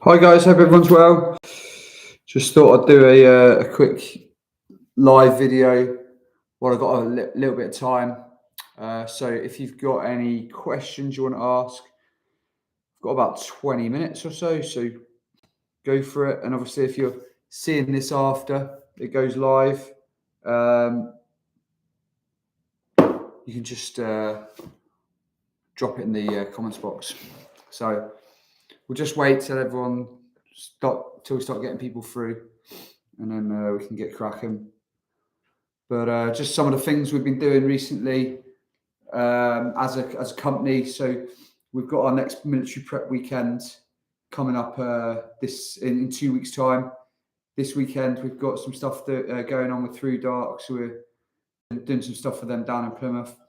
Hi guys, hope everyone's well. Just thought I'd do a quick live video while I've got a little bit of time. So if you've got any questions you want to ask, I've got about 20 minutes or so, so go for it. And obviously if you're seeing this after it goes live, you can just drop it in the comments box. So we'll just wait till we start getting people through, and then we can get cracking. But just some of the things we've been doing recently as a company. So we've got our next military prep weekend coming up in 2 weeks' time. This weekend we've got some stuff going on with Through Dark, so we're doing some stuff for them down in Plymouth.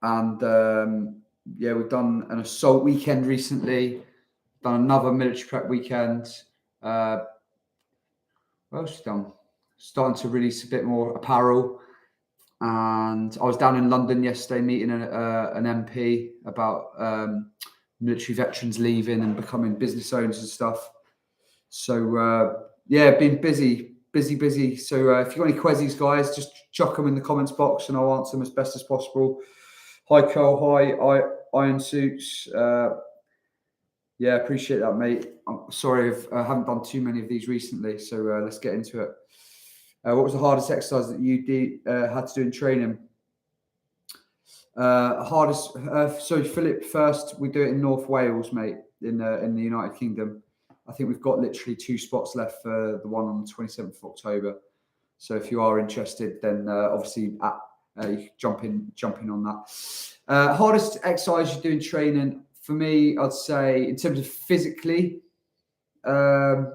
And we've done an assault weekend recently, done another military prep weekend. What else have we done? Starting to release a bit more apparel. And I was down in London yesterday meeting an MP about military veterans leaving and becoming business owners and stuff. So been busy. So if you've got any quezies, guys, just chuck them in the comments box and I'll answer them as best as possible. Hi, Carl. Hi, Iron Suits. Appreciate that, mate. I'm sorry I haven't done too many of these recently, so let's get into it. What was the hardest exercise that you had to do in training? So Philip, first we do it in North Wales, mate, in the United Kingdom. I think we've got literally 2 spots left for the one on the 27th of October. So if you are interested, then obviously you can jump in on that. Hardest exercise you do in training, for me, I'd say in terms of physically, probably,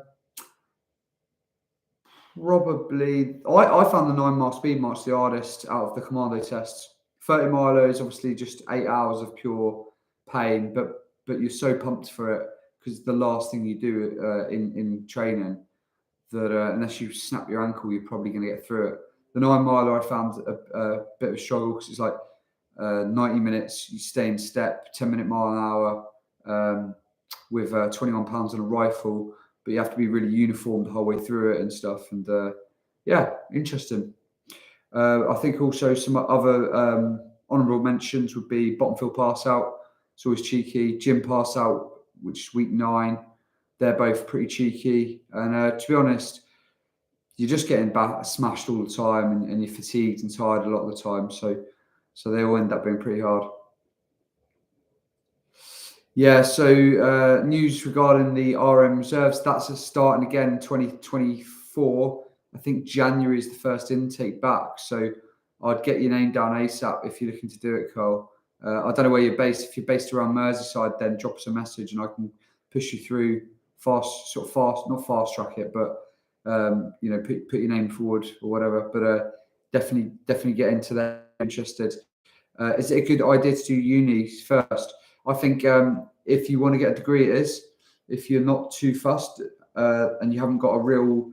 I found the 9-mile speed march the hardest out of the Commando tests. 30 milers, obviously just 8 hours of pure pain, but you're so pumped for it because it's the last thing you do in training that unless you snap your ankle, you're probably going to get through it. The 9-miler I found a bit of a struggle because it's like 90 minutes, you stay in step, 10-minute mile an hour with 21 pounds on a rifle. But you have to be really uniform the whole way through it and stuff. And interesting. I think also some other honourable mentions would be bottom field pass out. It's always cheeky. Gym pass out, which is week 9. They're both pretty cheeky. And to be honest, you're just getting smashed all the time and you're fatigued and tired a lot of the time. So they all end up being pretty hard. Yeah, so news regarding the RM reserves, that's starting again in 2024. I think January is the first intake back. So I'd get your name down ASAP if you're looking to do it, Carl. I don't know where you're based. If you're based around Merseyside, then drop us a message and I can push you through not fast track it, but put your name forward or whatever. But definitely get into that interested. Is it a good idea to do uni first? I think if you want to get a degree, it is. If you're not too fussed and you haven't got a real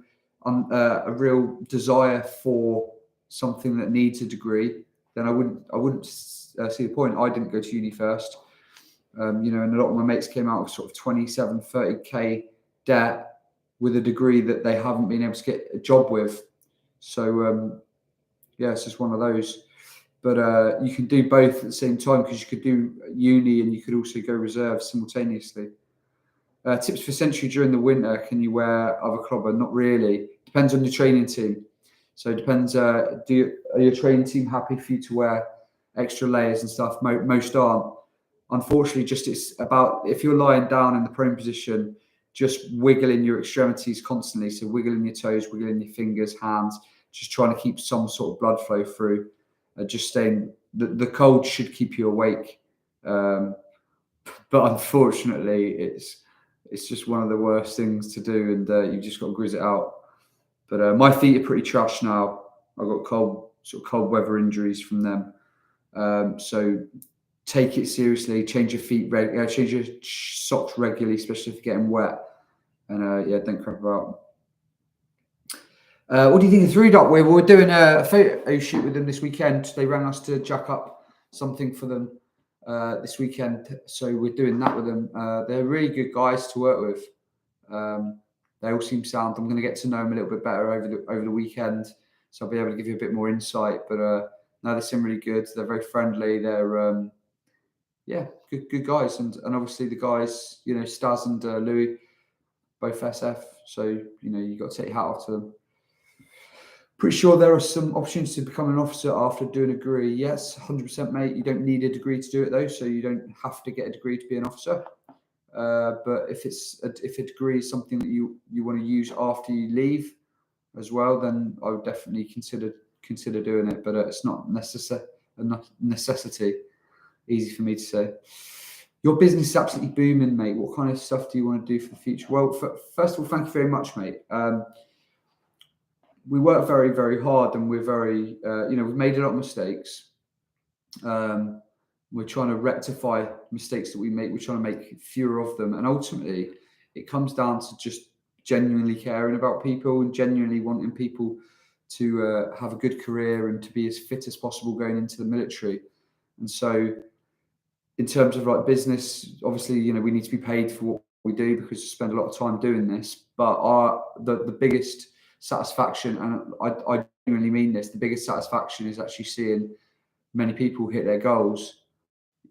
desire for something that needs a degree, then I wouldn't see the point. I didn't go to uni first, and a lot of my mates came out of sort of 27, 30k debt with a degree that they haven't been able to get a job with. So it's just one of those. But you can do both at the same time because you could do uni and you could also go reserve simultaneously. Tips for Sentry during the winter: can you wear other clobber? Not really. Depends on your training team. So it depends. Are your training team happy for you to wear extra layers and stuff? Most aren't. Unfortunately, it's about if you're lying down in the prone position, just wiggling your extremities constantly. So wiggling your toes, wiggling your fingers, hands, just trying to keep some sort of blood flow through. Just staying. The cold should keep you awake, but unfortunately, it's just one of the worst things to do, and you've just got to grizz it out. But my feet are pretty trashed now. I've got cold weather injuries from them. So take it seriously. Change your feet, change your socks regularly, especially if you're getting wet. And don't crap about. What do you think of Through Dark? We're doing a photo shoot with them this weekend. They rang us to jack up something for them. this weekend. So we're doing that with them. They're really good guys to work with. They all seem sound. I'm going to get to know them a little bit better over the weekend, so I'll be able to give you a bit more insight. But no, they seem really good. They're very friendly. They're good guys, and obviously the guys, Stas and Louis, both SF. So you got to take your hat off to them. Pretty sure there are some opportunities to become an officer after doing a degree. Yes, 100%, mate. You don't need a degree to do it though, so you don't have to get a degree to be an officer. But if a degree is something that you want to use after you leave as well, then I would definitely consider doing it. But it's not a necessity. Easy for me to say. Your business is absolutely booming, mate. What kind of stuff do you want to do for the future? Well, first of all, thank you very much, mate. We work very, very hard, and we're very, we've made a lot of mistakes. We're trying to rectify mistakes that we make. We're trying to make fewer of them. And ultimately, it comes down to just genuinely caring about people and genuinely wanting people to have a good career and to be as fit as possible going into the military. And so in terms of like business, obviously, we need to be paid for what we do because we spend a lot of time doing this. But the biggest satisfaction, and I genuinely mean this, the biggest satisfaction is actually seeing many people hit their goals.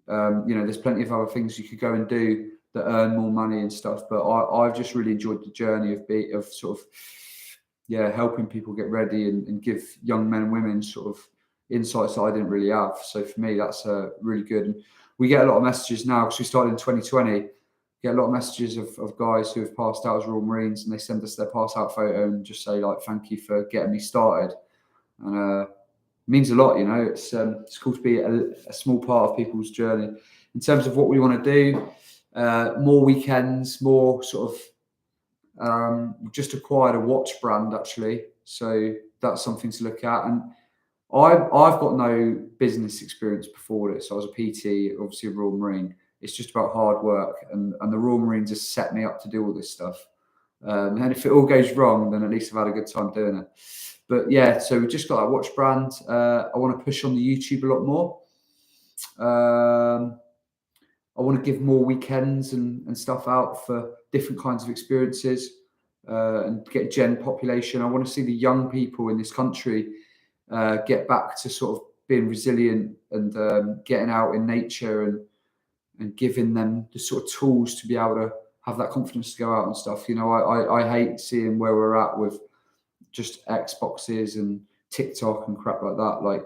There's plenty of other things you could go and do that earn more money and stuff, but I've just really enjoyed the journey of sort of helping people get ready and give young men and women sort of insights that I didn't really have. So for me, that's really good. And we get a lot of messages now because we started in 2020. Get a lot of messages of guys who have passed out as Royal Marines, and they send us their pass out photo and just say like, "Thank you for getting me started." And it means a lot, It's cool to be a small part of people's journey. In terms of what we want to do, more weekends, more sort of. We've just acquired a watch brand actually, so that's something to look at. And I've got no business experience before this. I was a PT, obviously a Royal Marine. It's just about hard work, and the Royal Marines has set me up to do all this stuff. And if it all goes wrong, then at least I've had a good time doing it. But yeah, so we've just got that watch brand. I want to push on the YouTube a lot more. I want to give more weekends and stuff out for different kinds of experiences and get gen population. I want to see the young people in this country get back to sort of being resilient and getting out in nature and giving them the sort of tools to be able to have that confidence to go out and stuff. I hate seeing where we're at with just Xboxes and TikTok and crap like that. Like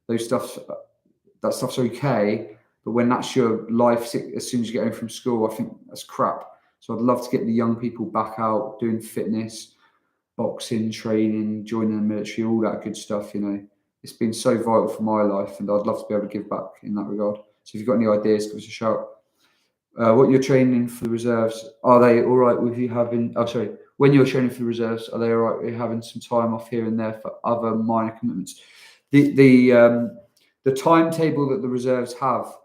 that stuff's okay, but when that's your life, as soon as you get home from school, I think that's crap. So I'd love to get the young people back out doing fitness, boxing, training, joining the military, all that good stuff. It's been so vital for my life, and I'd love to be able to give back in that regard. So if you've got any ideas, give us a shout. What you're training for the reserves, are they all right with you having? Oh, sorry. When you're training for the reserves, are they all right with you having some time off here and there for other minor commitments? The timetable that the reserves have,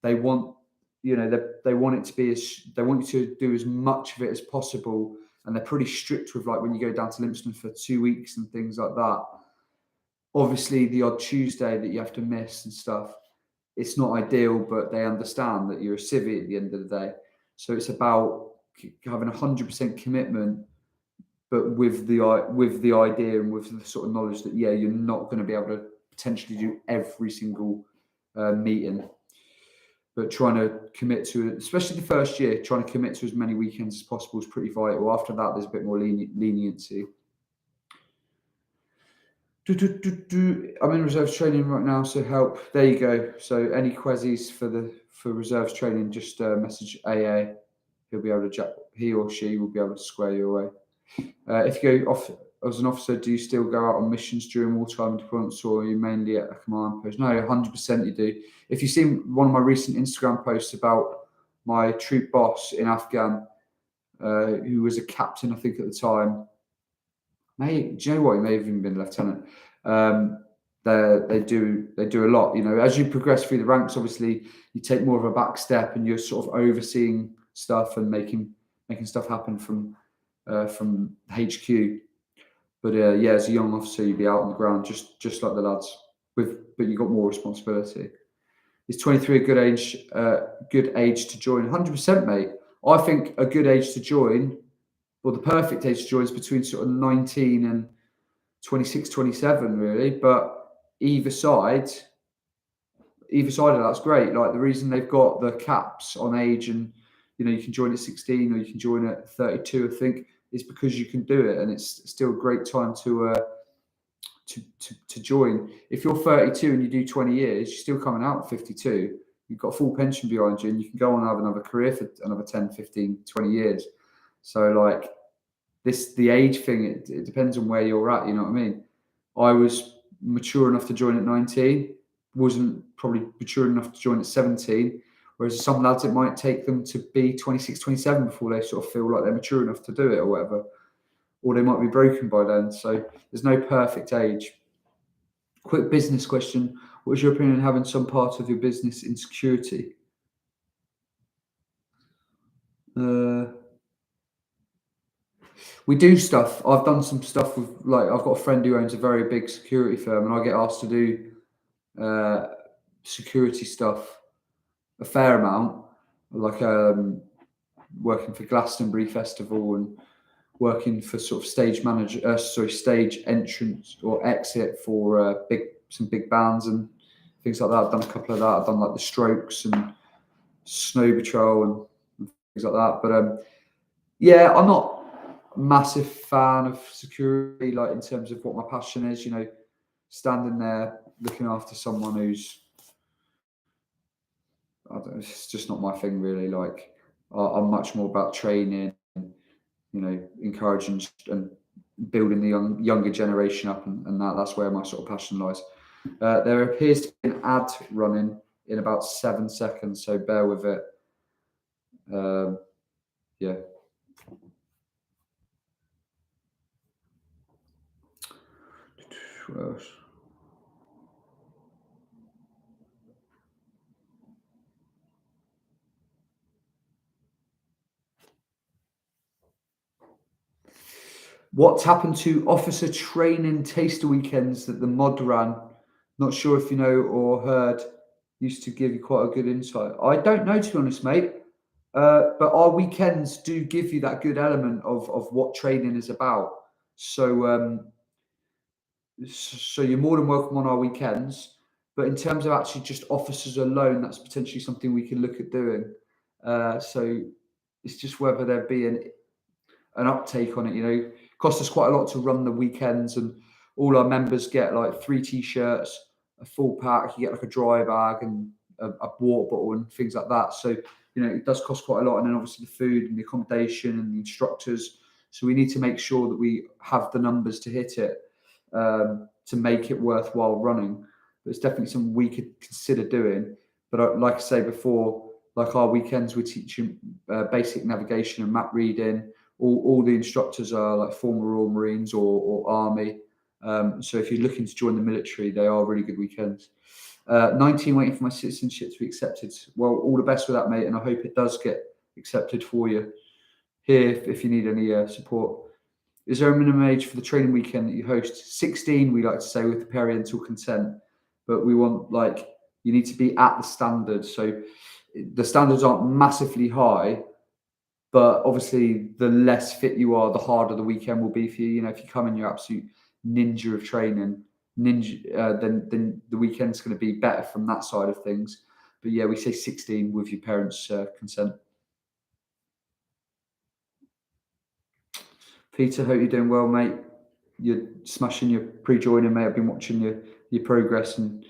they want, they want it to be they want you to do as much of it as possible, and they're pretty strict with like when you go down to Livingston for 2 weeks and things like that. Obviously, the odd Tuesday that you have to miss and stuff, it's not ideal, but they understand that you're a civvy at the end of the day. So it's about having 100% commitment, but with the idea and with the sort of knowledge that you're not going to be able to potentially do every single meeting, but trying to commit to it, especially the first year, trying to commit to as many weekends as possible is pretty vital. After that, there's a bit more leniency. I'm in reserves training right now, so help. There you go. So any queries for reserves training, just message AA. He or she will be able to square you away. If you go off as an officer, do you still go out on missions during wartime deployments, or are you mainly at a command post? No, 100% you do. If you've seen one of my recent Instagram posts about my troop boss in Afghan, who was a captain, I think at the time. Do you know what? He may have even been a lieutenant. They do a lot. As you progress through the ranks, obviously you take more of a back step, and you're sort of overseeing stuff and making stuff happen from HQ. But as a young officer, you'd be out on the ground just like the lads, but you got more responsibility. Is 23 a good age to join? 100%, mate. I think a good age to join, well, the perfect age to join is between sort of 19 and 26, 27, really. But either side, of that's great. Like the reason they've got the caps on age, and you can join at 16 or you can join at 32, I think, is because you can do it, and it's still a great time to join. If you're 32 and you do 20 years, you're still coming out at 52. You've got a full pension behind you, and you can go on and have another career for another 10, 15, 20 years. So like the age thing, it depends on where you're at. You know what I mean? I was mature enough to join at 19, wasn't probably mature enough to join at 17. Whereas some lads, it might take them to be 26, 27 before they sort of feel like they're mature enough to do it or whatever. Or they might be broken by then. So there's no perfect age. Quick business question. What is your opinion on having some part of your business in security? We do stuff. I've done some stuff with, like, I've got a friend who owns a very big security firm, and I get asked to do security stuff a fair amount, like working for Glastonbury Festival and working for sort of stage entrance or exit for some big bands and things like that. I've done a couple of that. I've done like the Strokes and Snow Patrol and things like that. But yeah, I'm not a massive fan of security, like in terms of what my passion is. Standing there looking after someone who's, I don't know, it's just not my thing really. Like I'm much more about training, encouraging and building the younger generation up, and that's where my sort of passion lies. There appears to be an ad running in about 7 seconds, so bear with it. Yeah. What else? What's happened to officer training taster weekends that the mod ran? Not sure if you know or heard. Used to give you quite a good insight. I don't know, to be honest, mate. But our weekends do give you that good element of what training is about. So you're more than welcome on our weekends. But in terms of actually just officers alone, that's potentially something we can look at doing. So it's just whether there be an uptake on it. It costs us quite a lot to run the weekends, and all our members get like 3 t-shirts, a full pack. You get like a dry bag and a water bottle and things like that. So it does cost quite a lot, and then obviously the food and the accommodation and the instructors. So we need to make sure that we have the numbers to hit it, to make it worthwhile running. But it's definitely something we could consider doing. But like I say before, like our weekends, we teach you basic navigation and map reading. All the instructors are like former Royal Marines or Army. So if you're looking to join the military, they are really good weekends. 19, waiting for my citizenship to be accepted. Well, all the best with that, mate, and I hope it does get accepted for you. Here, if you need any support. Is there a minimum age for the training weekend that you host? 16, we like to say, with the parental consent. But we want, like, you need to be at the standard. So the standards aren't massively high, but obviously the less fit you are, the harder the weekend will be for you. If you come in your absolute ninja of training, then the weekend's going to be better from that side of things. But yeah, we say 16 with your parents' consent. Peter, hope you're doing well, mate. You're smashing your pre-joining, mate. I've been watching your progress, and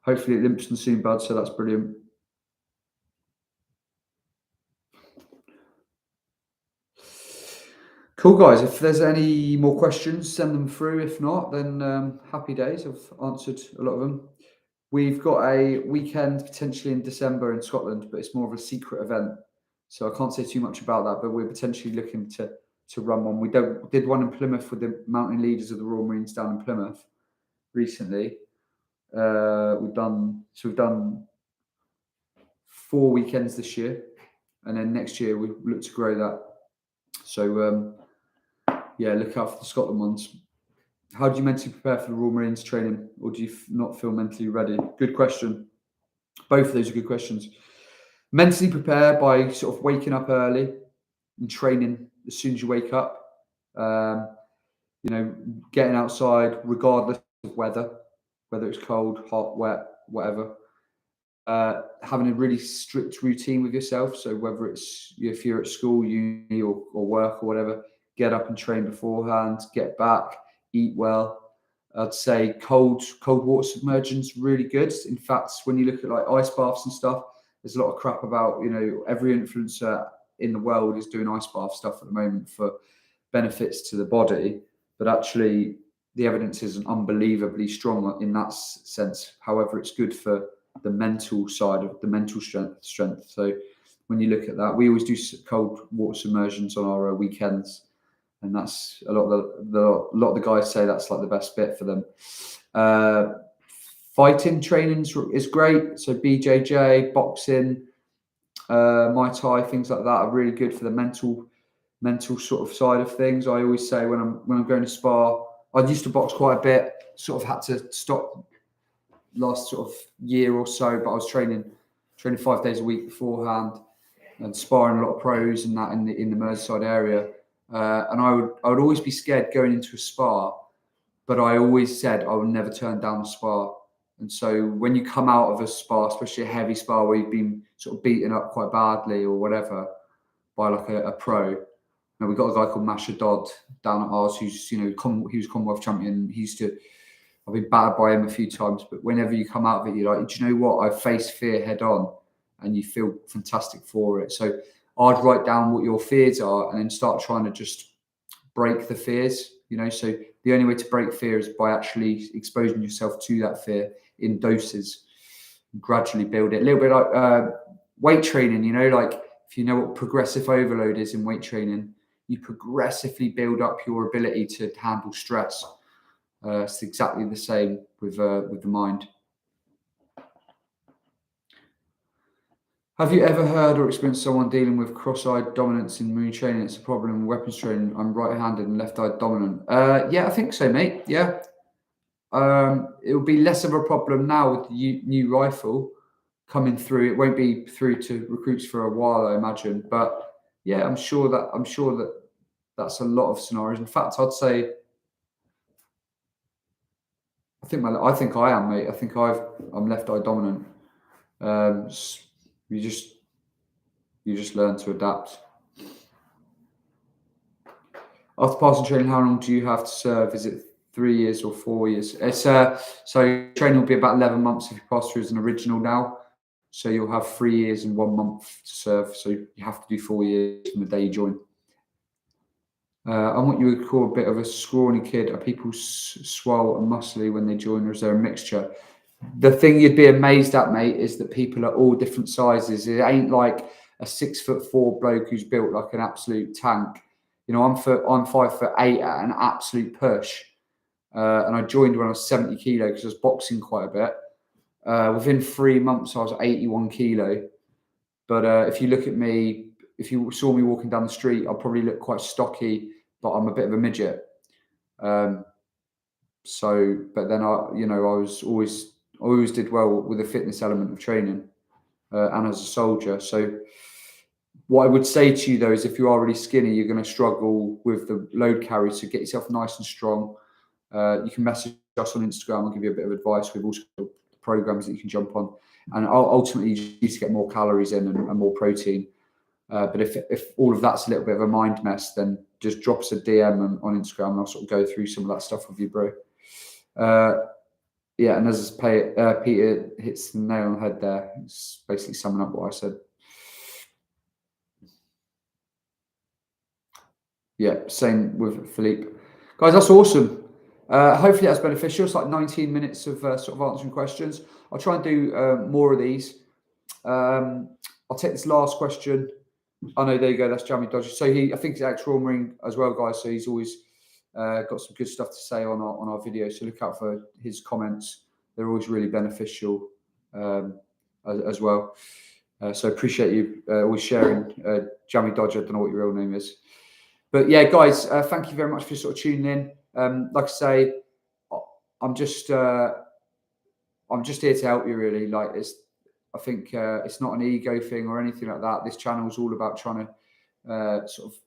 hopefully it limps and soon, bud. So that's brilliant. Cool, guys. If there's any more questions, send them through. If not, then happy days. I've answered a lot of them. We've got a weekend potentially in December in Scotland, but it's more of a secret event, so I can't say too much about that. But we're potentially looking to run one. We did one in Plymouth with the mountain leaders of the Royal Marines down in Plymouth recently. We've done 4 weekends this year, and then next year we look to grow that. So yeah, look out for the Scotland ones. How do you mentally prepare for the Royal Marines training, or do you not feel mentally ready? Good question. Both of those are good questions. Mentally prepare by sort of waking up early and training as soon as you wake up. You know, getting outside regardless of weather, whether it's cold, hot, wet, whatever. Having a really strict routine with yourself. So whether it's if you're at school, uni, or work or whatever, get up and train beforehand. Get back, eat well. I'd say cold water submersion's really good. In fact, when you look at like ice baths and stuff, there's a lot of crap about, you know, every influencer in the world is doing ice bath stuff at the moment for benefits to the body, but actually the evidence isn't unbelievably strong in that sense. However, it's good for the mental side of the mental strength. So when you look at that, we always do cold water submersions on our weekends, and that's a lot of the guys say that's like the best bit for them. Fighting training is great. So BJJ, boxing, Muay Thai, things like that are really good for the mental sort of side of things. I always say when I'm going to spar, I used to box quite a bit. Sort of had to stop last sort of year or so, but I was training 5 days a week beforehand and sparring a lot of pros and that in the Merseyside area. And I would always be scared going into a spar, but I always said I would never turn down a spar. And so when you come out of a spar, especially a heavy spar where you've been sort of beaten up quite badly or whatever by like a pro. Now we've got a guy called Masha Dodd down at ours who's, you know, he was Commonwealth champion. I've been battered by him a few times, but whenever you come out of it, you're like, do you know what? I face fear head on, and you feel fantastic for it. So I'd write down what your fears are and then start trying to just break the fears, you know. So the only way to break fear is by actually exposing yourself to that fear in doses, and gradually build it. A little bit like weight training, you know, like if you know what progressive overload is in weight training, you progressively build up your ability to handle stress. It's exactly the same with the mind. Have you ever heard or experienced someone dealing with cross-eyed dominance in marine training? It's a problem in weapons training. I'm right-handed and left-eyed dominant. Yeah, I think so, mate. Yeah. It will be less of a problem now with the new rifle coming through. It won't be through to recruits for a while, I imagine. But yeah, I'm sure that that's a lot of scenarios. In fact, I'd say I think I am, mate. I think I'm left-eye dominant. You just learn to adapt. After passing training, how long do you have to serve? Is it 3 years or 4 years? It's so training will be about 11 months if you pass through as an original now. So you'll have 3 years and 1 month to serve. So you have to do 4 years from the day you join. I'm what you would call a bit of a scrawny kid. Are people swole and muscly when they join, or is there a mixture? The thing you'd be amazed at, mate, is that people are all different sizes. It ain't like a 6'4" bloke who's built like an absolute tank. You know, I'm 5'8" at an absolute push, and I joined when I was 70 kilo because I was boxing quite a bit. Within 3 months, I was 81 kilo. But if you look at me, if you saw me walking down the street, I'll probably look quite stocky, but I'm a bit of a midget. But then I always did well with the fitness element of training and as a soldier. So what I would say to you though is if you are really skinny, you're going to struggle with the load carry. So get yourself nice and strong. You can message us on Instagram. I'll give you a bit of advice. We've also got programs that you can jump on. And ultimately, you need to get more calories in and more protein. But if all of that's a little bit of a mind mess, then just drop us a DM on Instagram and I'll sort of go through some of that stuff with you, bro. Yeah, and as Peter hits the nail on the head there, it's basically summing up what I said. Yeah, same with Philippe. Guys, that's awesome. Hopefully that's beneficial. It's like 19 minutes of sort of answering questions. I'll try and do more of these. I'll take this last question. Oh no, there you go. That's Jamie Dodger. So I think he's ex-Royal Marine as well, guys. So he's always got some good stuff to say on our videos. So look out for his comments. They're always really beneficial as well. So appreciate you always sharing. Jamie Dodger. I don't know what your real name is. But yeah, guys, thank you very much for sort of tuning in. Like I say, I'm just here to help you. Really, like I think it's not an ego thing or anything like that. This channel is all about trying to sort of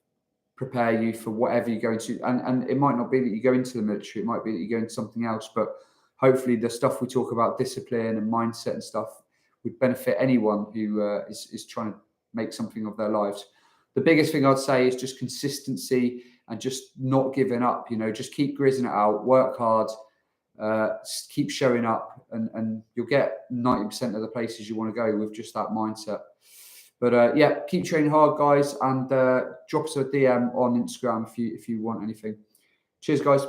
prepare you for whatever you go into. And it might not be that you go into the military, it might be that you go into something else, but hopefully the stuff we talk about, discipline and mindset and stuff, would benefit anyone who is trying to make something of their lives. The biggest thing I'd say is just consistency and just not giving up. Just keep grizzing it out, work hard, keep showing up, and you'll get 90% of the places you want to go with just that mindset. But yeah, keep training hard, guys, and drop us a DM on Instagram if you want anything. Cheers, guys.